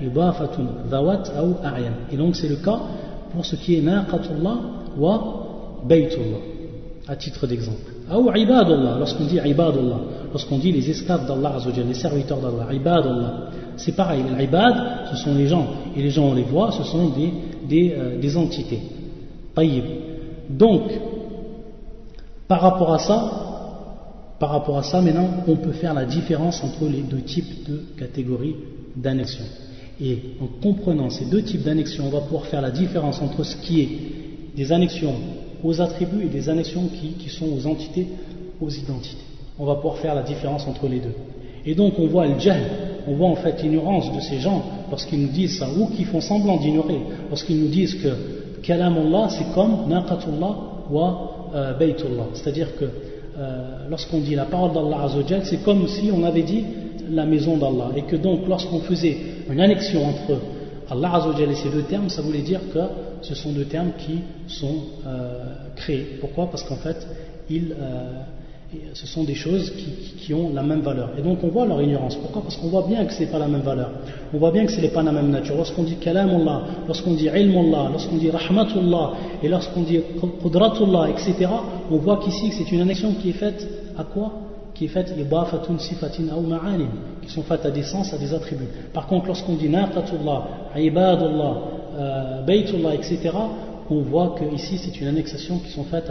Idafatun dhawat aw a'yan. Et donc c'est le cas pour ce qui est naqatullah wa baytullah, à titre d'exemple. Ou ibadullah, lorsqu'on dit ibadullah, lorsqu'on dit les esclaves d'Allah Azzawajal, les serviteurs d'Allah, ibadullah, c'est pareil, les ibad, ce sont les gens, et les gens on les voit, ce sont des entités. Tayyib. Donc, par rapport à ça, maintenant, on peut faire la différence entre les deux types de catégories d'annexion. Et en comprenant ces deux types d'annexion, on va pouvoir faire la différence entre ce qui est des annexions aux attributs et des annexions qui sont aux entités, aux identités. On va pouvoir faire la différence entre les deux. Et donc on voit le jahl, on voit en fait l'ignorance de ces gens lorsqu'ils nous disent ça, ou qui font semblant d'ignorer, lorsqu'ils nous disent que kalamullah c'est comme naqatullah wa baytullah. C'est-à-dire que lorsqu'on dit la parole d'Allah Azza wa Jal, c'est comme si on avait dit la maison d'Allah. Et que donc lorsqu'on faisait une annexion entre Allah Azza wa Jal et ces deux termes, ça voulait dire que ce sont deux termes qui sont créés. Pourquoi? Parce qu'en fait, ce sont des choses qui ont la même valeur. Et donc on voit leur ignorance. Pourquoi? Parce qu'on voit bien que ce n'est pas la même valeur. On voit bien que ce n'est pas la même nature. Lorsqu'on dit kalamullah, lorsqu'on dit ilmullah, lorsqu'on dit rahmatullah, et lorsqu'on dit qudratullah, etc., on voit qu'ici c'est une annexion qui est faite à quoi? Qui est faite idafatun sifatin aw ma'anin, qui sont faites à des sens, à des attributs. Par contre, lorsqu'on dit naqatullah, ibadullah, baytullah, etc., on voit que ici c'est une annexation qui sont faites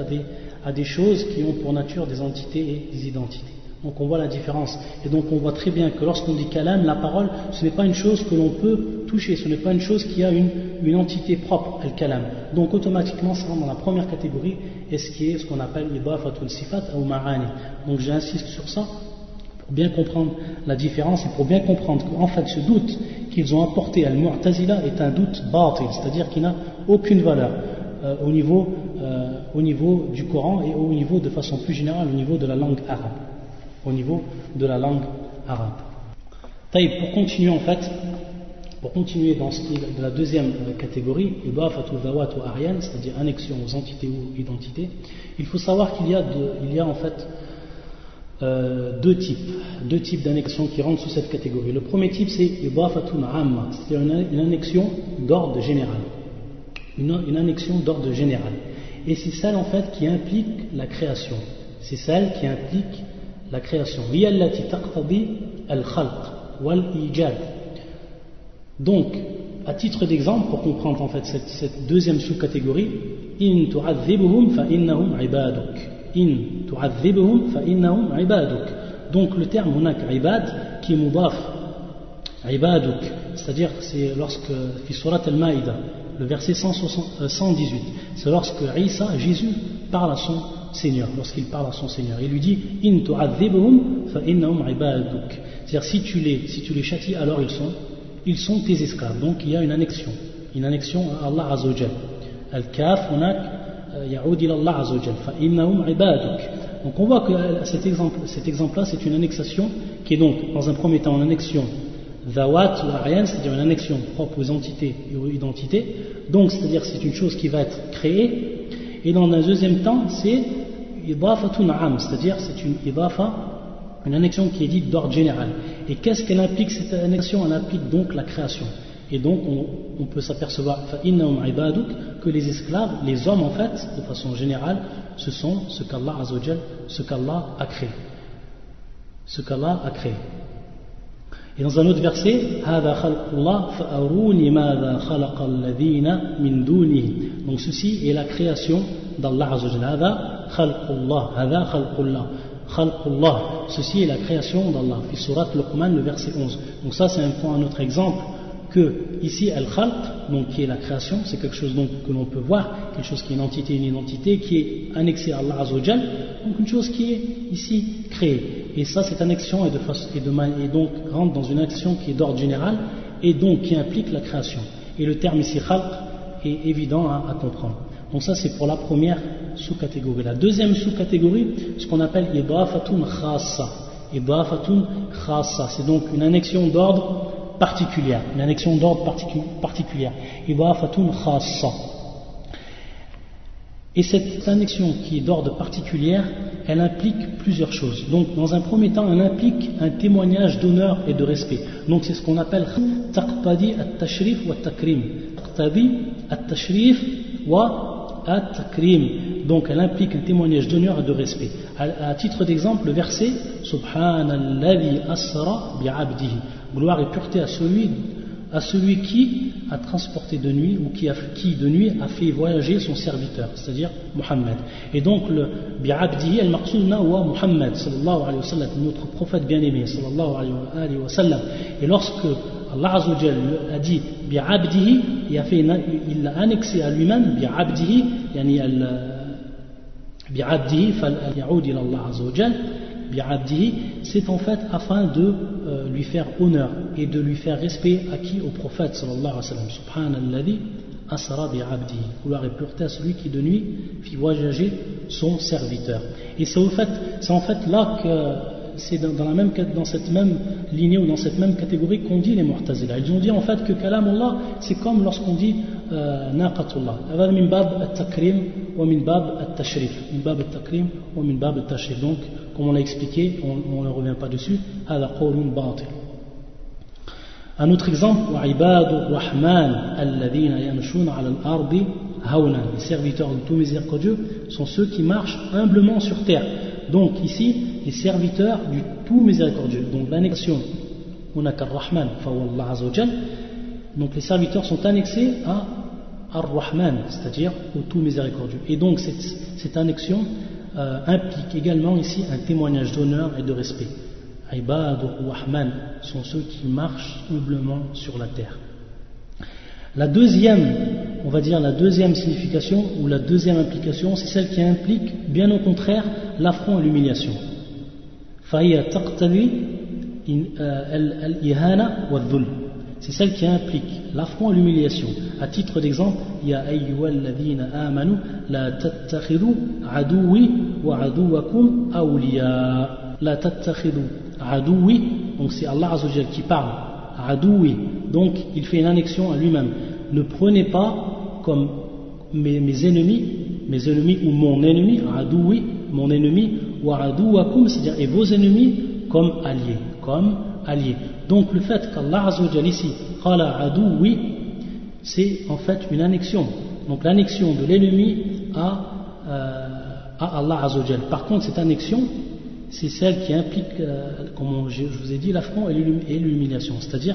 à des choses qui ont pour nature des entités et des identités. Donc on voit la différence. Et donc on voit très bien que lorsqu'on dit kalam, la parole, ce n'est pas une chose que l'on peut toucher, ce n'est pas une chose qui a une entité propre, al-kalam. Donc automatiquement ça rentre dans la première catégorie, et ce qu'on appelle idafatul sifat ou ma'ani. Donc j'insiste sur ça pour bien comprendre la différence et pour bien comprendre qu'en fait ce doute qu'ils ont apporté à al-Mu'tazila est un doute batil, c'est-à-dire qu'il n'a aucune valeur au niveau du Coran et au niveau de façon plus générale au niveau de la langue arabe. Au niveau de la langue arabe. Pour continuer dans ce qui est de la deuxième catégorie, idafatu dhawat wa aryan, c'est-à-dire annexion aux entités ou identités, il faut savoir qu'il y a en fait deux types d'annexion qui rentrent sous cette catégorie. Le premier type c'est idafatun amma, c'est-à-dire une annexion d'ordre général. Une annexion d'ordre général. Et c'est celle en fait qui implique la création. C'est celle qui implique la création. Hiya allati taqtadi al-khalq wal-ijad. Donc, à titre d'exemple, pour comprendre en fait cette deuxième sous-catégorie, in tu'adhibuhum fa innahum ibaduk. In tu'adhibuhum fa innahum ibaduk. Donc le terme hunak ibad qui est mudaf ibaduk, c'est-à-dire c'est lorsque fi surat al-Maïda, le verset 118, c'est lorsque Isa, Jésus, parle à son Seigneur, lorsqu'il parle à son Seigneur, il lui dit in tu'adhibuhum fa innahum ibaduk. C'est-à-dire si tu les châties, alors ils sont tes esclaves. Donc il y a une annexion à Allah Azza wa Jal. Al-Kaf hunak ya'ud ila Allah Azza wa Jal fa innahum ibaduk. Donc on voit que cet exemple-là c'est une annexation qui est donc dans un premier temps une annexion dhawat ou aryan, c'est-à-dire une annexion propre aux entités et aux identités. Donc c'est-à-dire c'est une chose qui va être créée. Et dans un deuxième temps c'est idafatun am, c'est-à-dire c'est une idafa, une annexion qui est dite d'ordre général. Et qu'est-ce qu'elle implique cette annexion? Elle implique donc la création. Et donc on peut s'apercevoir que les esclaves, les hommes en fait, de façon générale, ce sont ce qu'Allah Azza wa Jal, ce qu'Allah a créé. Ce qu'Allah a créé. Et dans un autre verset, donc ceci est la création d'Allah Azza wa Jal. Ceci est la création d'Allah. Fi surat Luqman, le verset 11. Donc ça c'est un autre exemple que ici al-khalq, donc qui est la création, c'est quelque chose donc que l'on peut voir, quelque chose qui est une identité qui est annexée à Allah Azza wa Jal, donc une chose qui est ici créée. Et ça cette annexion et donc rentre dans une action qui est d'ordre général et donc qui implique la création. Et le terme ici khalq est évident à comprendre. Donc ça c'est pour la première sous-catégorie. La deuxième sous-catégorie, ce qu'on appelle idafatun khassa. Idafatun khassa, c'est donc une annexion d'ordre particulière. Une annexion d'ordre particulière. Idafatun khassa. Et cette annexion qui est d'ordre particulière, elle implique plusieurs choses. Donc dans un premier temps, elle implique un témoignage d'honneur et de respect. Donc c'est ce qu'on appelle taqtadi at-tashrif wa at-takrim. Taqtadi at-tashrif wa at-takrim. Donc elle implique un témoignage d'honneur et de respect. À titre d'exemple, le verset Subhanalladhi asra bi'abdihi. Gloire et pureté à celui qui a transporté de nuit ou qui de nuit a fait voyager son serviteur, c'est-à-dire Muhammad. Et donc le bi'abdihi al-maqsoudna wa Muhammad sallallahu alayhi wa sallam, notre prophète bien-aimé sallallahu alayhi wa sallam. Et lorsque Allah Azza wa Jal a dit bi'abdihi, il l'a annexé à lui-même bi'abdihi, yani bi'abdihi fal ya'ud ila Allah Azza wa Jal. Bi'abdihi, c'est en fait afin de lui faire honneur et de lui faire respect à qui? Au prophète sallallahu alayhi wa sallam. Subhanalladhi asra bi'abdihi. Gloire et pureté à celui qui de nuit fit voyager son serviteur. Et c'est en fait là que c'est dans cette même lignée ou dans cette même catégorie qu'on dit les Mu'tazila. Ils ont dit en fait que Kalam Allah c'est comme lorsqu'on dit Naqatullah. Hada min bab at-takrim wa min bab at-tashrif. Min bab at-takrim wa min bab at-tashrif. Donc, comme on l'a expliqué, on ne revient pas dessus. Hada qawlun batil. Un autre exemple, wa ibadu rahman alladhina yamshuna ala al-ardi hawnan. Les serviteurs de tout miséricordieux sont ceux qui marchent humblement sur terre. Donc ici, les serviteurs du tout miséricordieux. Donc l'annexion, hunaka ar-Rahman, fawallah azza wa jal. Donc les serviteurs sont annexés à ar-Rahman, c'est-à-dire au tout miséricordieux. Et donc cette annexion implique également ici un témoignage d'honneur et de respect. Ibadu Rahman sont ceux qui marchent humblement sur la terre. La deuxième, on va dire la deuxième signification ou la deuxième implication, c'est celle qui implique, bien au contraire, l'affront et l'humiliation. فهي تقتضي الإهانة والذل. C'est celle qui implique l'affront et l'humiliation. À titre d'exemple, يا أيها الذين آمنوا لا تتخذوا عدوي وعدوكم أولياء. لا تتخذوا عدوي, donc c'est Allah Azza wa Jal qui parle. عدوي, donc il fait une annexion à lui-même. Ne prenez pas comme mes ennemis ou mon ennemi, adoui, mon ennemi, ou adouakum, c'est-à-dire et vos ennemis comme alliés. Donc le fait qu'Allah Azza wa Jal ici, qala adoui, c'est en fait une annexion. Donc l'annexion de l'ennemi à Allah Azza wa Jal. Par contre, cette annexion, c'est celle qui implique, comme je vous ai dit, l'affront et l'humiliation, c'est-à-dire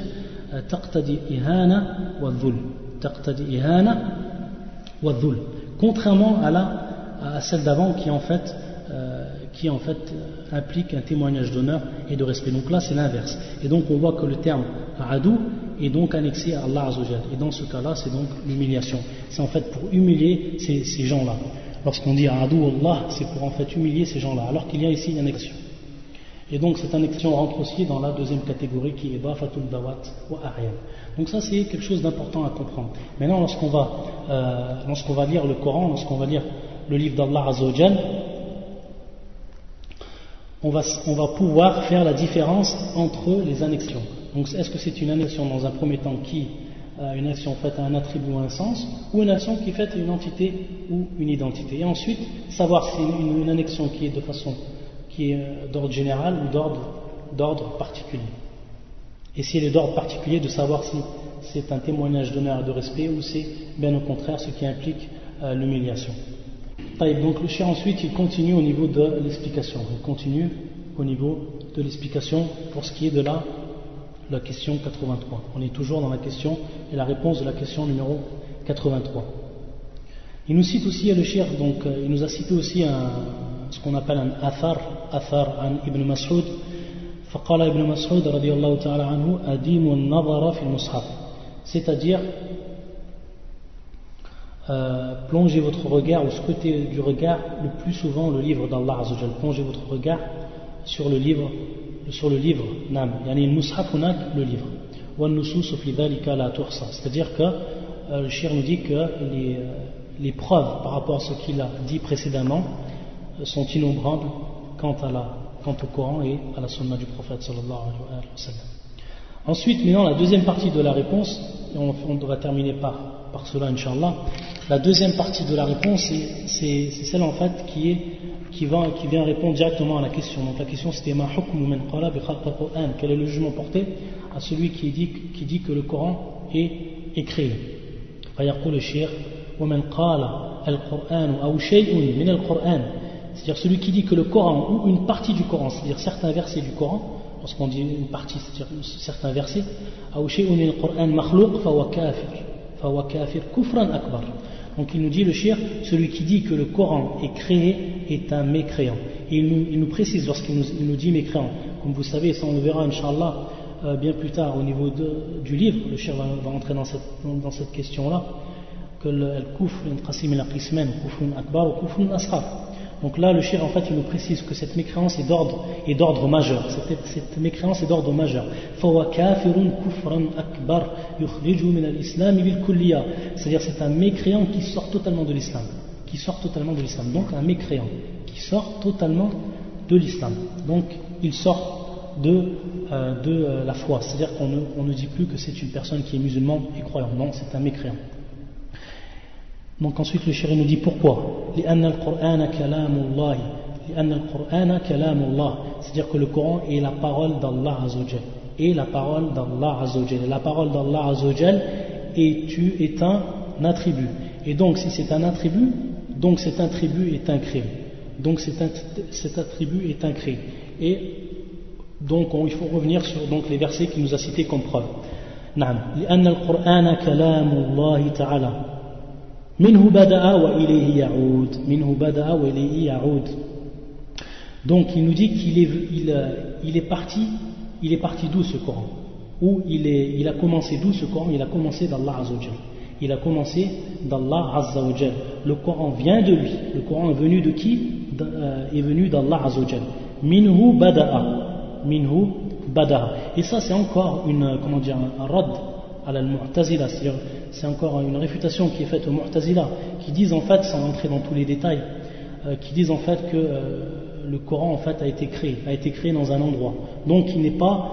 taqtadi ihana wa dhul. Contrairement à celle d'avant qui en fait implique un témoignage d'honneur et de respect. Donc là c'est l'inverse. Et donc on voit que le terme adou est donc annexé à Allah Azza wa Jal. Et dans ce cas-là c'est donc l'humiliation. C'est en fait pour humilier ces gens-là. Lorsqu'on dit adou Allah, c'est pour en fait humilier ces gens-là. Alors qu'il y a ici une annexion. Et donc cette annexion rentre aussi dans la deuxième catégorie qui est Dafatul Dawat wa A'yan. Donc ça c'est quelque chose d'important à comprendre. Maintenant lorsqu'on va lire le Coran, lorsqu'on va lire le livre d'Allah Azza wa Jal, on va pouvoir faire la différence entre les annexions. Donc est-ce que c'est une annexion dans un premier temps une annexion faite à un attribut ou un sens, ou une annexion qui est faite à une entité ou une identité. Et ensuite savoir si c'est une annexion qui est d'ordre général ou d'ordre particulier. Et si elle est d'ordre particulier, de savoir si c'est un témoignage d'honneur et de respect ou c'est bien au contraire ce qui implique l'humiliation. Donc le cheikh ensuite il continue au niveau de l'explication. Il continue au niveau de l'explication pour ce qui est de la question 83. On est toujours dans la question et la réponse de la question numéro 83. Il nous cite aussi le cheikh, donc il nous a cité aussi ce qu'on appelle un athar an Ibn Mas'ud. فقال ابن مسعود رضي الله تعالى عنه أديم النظر في المصحف, c'est-à-dire plongez votre regard ou scrutez du regard le plus souvent le livre d'Allah Azza wa Jal. Plongez votre regard sur le livre nam, yani al-mushaf hunak, le livre, wa an-nusus fi dhalika la tuhsa, c'est-à-dire que le cheikh nous dit que les preuves par rapport à ce qu'il a dit précédemment sont innombrables quant au Coran et à la sunna du prophète sallallahu alayhi wa sallam. Ensuite, maintenant la deuxième partie de la réponse, et on devra terminer par cela Inch'Allah. La deuxième partie de la réponse c'est celle en fait qui vient répondre directement à la question. Donc la question c'était ma hukmu man qala bi khalq al-Qur'an, quel est le jugement porté à celui qui dit que le Coran est créé. Fa yaqul al-shaykh wa man qala al-Qur'an aw shay'un min al-Qur'an, c'est-à-dire celui qui dit que le Coran ou une partie du Coran, c'est-à-dire certains versets du Coran, lorsqu'on dit une partie, c'est-à-dire certains versets, aw shay'un min al-Qur'an makhluq fa huwa kafir kufran akbar. Donc il nous dit le cheikh, celui qui dit que le Coran est créé est un mécréant. Et il nous précise lorsqu'il nous dit mécréant. Comme vous savez, ça on le verra Inch'Allah bien plus tard au niveau du livre, le cheikh va entrer dans cette question-là, que le kufr yanqasim ila qismayn, kufrun akbar ou kufrun asghar. Donc là le cheikh en fait il nous précise que cette mécréance est d'ordre majeur. Cette mécréance est d'ordre majeur. Fawa kafirun kufran akbar yukhriju min al-islam bil kulliya, c'est-à-dire c'est un mécréant qui sort totalement de l'islam. Donc un mécréant qui sort totalement de l'islam. Donc il sort de la foi, c'est-à-dire qu'on ne dit plus que c'est une personne qui est musulmane et croyant. Non, c'est un mécréant. Donc ensuite le cheikh nous dit pourquoi. لأن القرآن كلام الله, c'est-à-dire que le Coran est la parole d'Allah Azza wa Jal. Et la parole d'Allah Azza wa Jal. La parole d'Allah Azza wa Jal est un attribut. Et donc si c'est un attribut, donc cet attribut est incréé. Cet attribut est incréé. Et donc il faut revenir sur les versets qu'il nous a cités comme preuve. نعم لأن القرآن كلام الله تعالى منه بدأ وإليه يعود. Donc il nous dit qu'il est parti d'où ce Coran? où il a commencé d'où ce Coran? Il a commencé d'Allah Azzawajal. Il a commencé d'Allah Azzawajal. Le Coran vient de lui. Le Coran est venu de qui? Est venu d'Allah Azzawajal. Minhu bada'a. Minhu bada'a. Et ça c'est encore un rad à al-Mu'tazila, c'est-à-dire c'est encore une réfutation qui est faite aux Mu'tazila, qui disent en fait, sans entrer dans tous les détails, qui disent en fait que le Coran en fait a été créé dans un endroit, donc qu'il n'est pas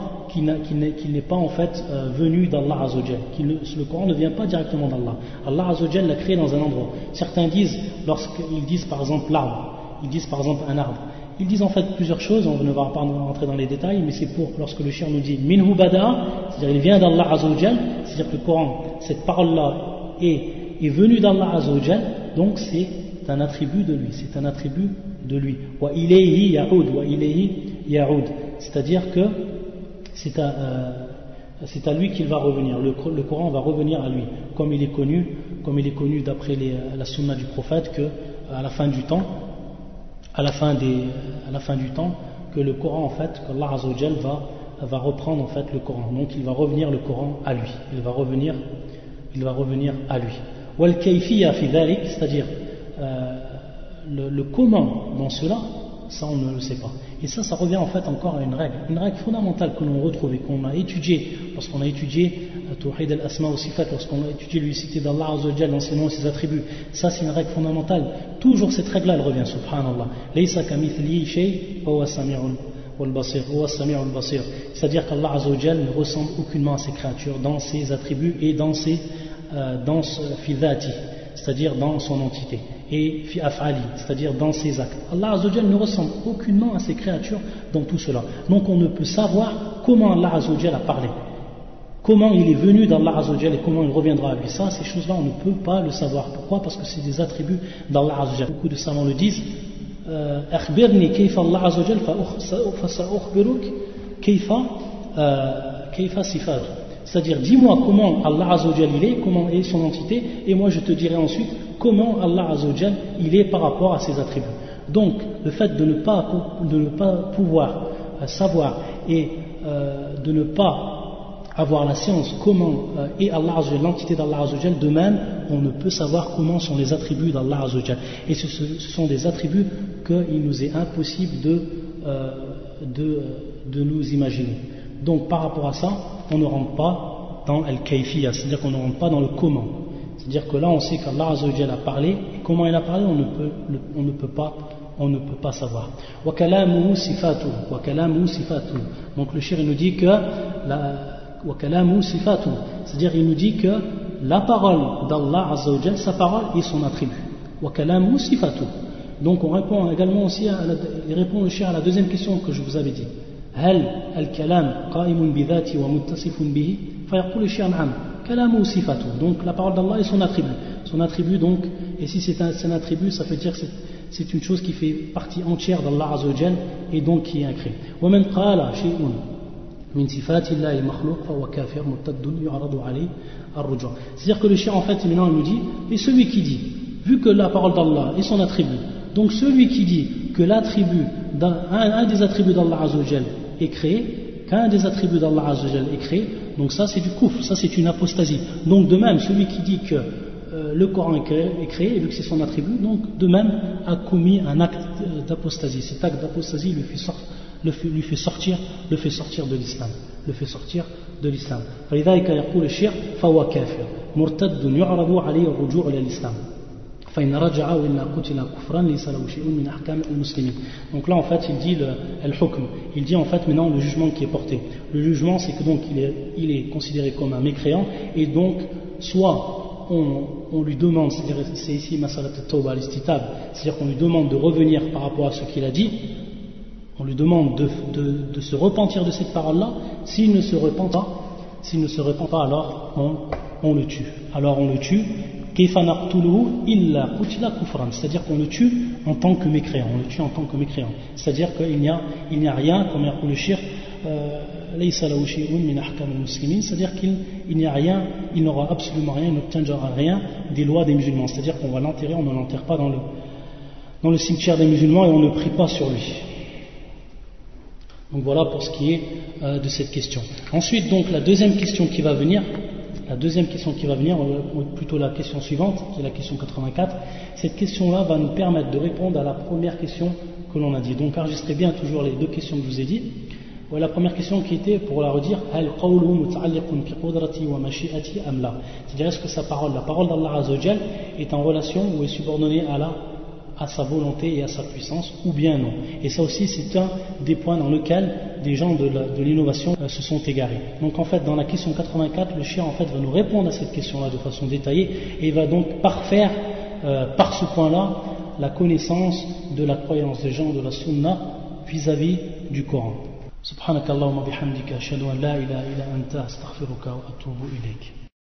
en fait venu d'Allah Azzawajal, le Coran ne vient pas directement d'Allah. Allah Azzawajal l'a créé dans un endroit. Certains disent, lorsqu'ils disent par exemple l'arbre, ils disent par exemple un arbre, ils disent en fait plusieurs choses, on ne va pas rentrer dans les détails, mais c'est pour lorsque le shir nous dit minhu bada, c'est-à-dire il vient d'Allah Azzawajal, c'est-à-dire que le Coran, cette parole-là est venue d'Allah Azzawajal, donc c'est un attribut de lui, c'est un attribut de lui. Wa ilayhi ya'ud, c'est-à-dire que c'est à lui qu'il va revenir, le Coran va revenir à lui, comme il est connu d'après la sunna du prophète, que à la fin du temps, que le Coran en fait, qu'Allah Azzawajal va reprendre en fait le Coran, donc il va revenir le Coran à lui, il va revenir à lui. Wal kayfiyya fi dhalik, c'est-à-dire le comment dans cela, ça on ne le sait pas. Et ça revient en fait encore à une règle fondamentale que l'on retrouve et qu'on a étudiée lorsqu'on a étudié Tawhid al-Asma wa Sifat, lorsqu'on a étudié l'unicité d'Allah Azzawajal dans ses noms et ses attributs. Ça c'est une règle fondamentale. Toujours cette règle-là elle revient, subhanallah. Laysa kamithlihi shay wa huwa as-sami'ul basir. C'est-à-dire qu'Allah Azzawajal ne ressemble aucunement à ses créatures dans ses attributs et dans fi dhati, c'est-à-dire dans son entité, et fi af'ali, c'est-à-dire dans ses actes. Allah Azzawajal ne ressemble aucunement à ses créatures dans tout cela. Donc on ne peut savoir comment Allah Azzawajal a parlé, comment il est venu d'Allah Azzawajal et comment il reviendra à lui. Ça, ces choses-là, on ne peut pas le savoir. Pourquoi? Parce que c'est des attributs d'Allah Azzawajal. Beaucoup de savants le disent. Akhbirni kayfa Allah Azzawajal fa sa'ukhbiruk kayfa sifatu. C'est-à-dire, dis-moi comment Allah Azzawajal il est, comment est son entité, et moi je te dirai ensuite comment Allah Azzawajal il est par rapport à ses attributs. Donc, le fait de ne pas pouvoir savoir et de ne pas avoir la science comment est Allah Azzawajal, l'entité d'Allah Azzawajal, de même on ne peut savoir comment sont les attributs d'Allah Azzawajal. Et ce sont des attributs qu'il nous est impossible de nous imaginer. Donc par rapport à ça, on ne rentre pas dans al-kayfiyya, c'est-à-dire qu'on ne rentre pas dans le comment. C'est-à-dire que là on sait qu'Allah Azzawajal a parlé, et comment il a parlé on ne peut pas savoir. Wa kalamuhu sifatuhu. Donc le shir il nous dit que c'est-à-dire il nous dit que la parole d'Allah Azzawajal, sa parole est son attribut. Wa kalamuhu sifatuhu. Donc on répond également aussi il répond le shir à la deuxième question que je vous avais dit. هل الكلام قائم بذاته ومتصف به فيقول الشيء نعم كلامه صفته. Donc la parole d'Allah est son attribut donc, et si c'est un attribut ça veut dire que c'est une chose qui fait partie entière d'Allah Azzawajal et donc qui est inclus. ومن قال شيء من صفات الله المخلوق فهو كافر مرتد يعرض عليه الرجوع. C'est-à-dire que le shir en fait maintenant il nous dit, et celui qui dit, vu que la parole d'Allah est son attribut, donc celui qui dit que l'attribut un des attributs d'Allah Azzawajal est créé, qu'un des attributs d'Allah Azzawajal est créé, donc ça c'est du kufr, ça c'est une apostasie. Donc de même, celui qui dit que le Coran est créé, et vu que c'est son attribut, donc de même a commis un acte d'apostasie. Cet acte d'apostasie lui fait sortir de l'islam. فلذلك يقول الشيخ فهو كافر مرتد يعرض عليه الرجوع إلى الإسلام. Donc là en fait il dit il dit en fait maintenant le jugement qui est porté. Le jugement c'est que donc il est considéré comme un mécréant, et donc soit on lui demande, c'est ici masalat at-tawba al-istitab, c'est-à-dire qu'on lui demande de revenir par rapport à ce qu'il a dit, on lui demande de se repentir de cette parole-là. S'il ne se repent pas, alors on le tue. C'est-à-dire qu'on le tue en tant que mécréant. C'est-à-dire qu'il n'y a rien, comme le shir, c'est-à-dire qu'il n'y a rien, il n'aura absolument rien, il n'obtiendra rien des lois des musulmans. C'est-à-dire qu'on va l'enterrer, on ne l'enterre pas dans le cimetière des musulmans et on ne prie pas sur lui. Donc voilà pour ce qui est de cette question. Ensuite, donc, la deuxième question qui va venir, ou plutôt la question suivante, qui est la question 84, cette question-là va nous permettre de répondre à la première question que l'on a dit. Donc enregistrez bien toujours les deux questions que je vous ai dit. Voilà la première question qui était, pour la redire, c'est-à-dire est-ce que la parole d'Allah Azzawajal est en relation ou est subordonnée à sa volonté et à sa puissance, ou bien non. Et ça aussi, c'est un des points dans lesquels des gens de l'innovation se sont égarés. Donc en fait, dans la question 84, le cheikh en fait va nous répondre à cette question-là de façon détaillée, et il va donc parfaire par ce point-là la connaissance de la croyance des gens de la sunna vis-à-vis du Coran. Subhanakallahumma bihamdika ashhadu an la ilaha illa anta astaghfiruka wa atubu ilayk.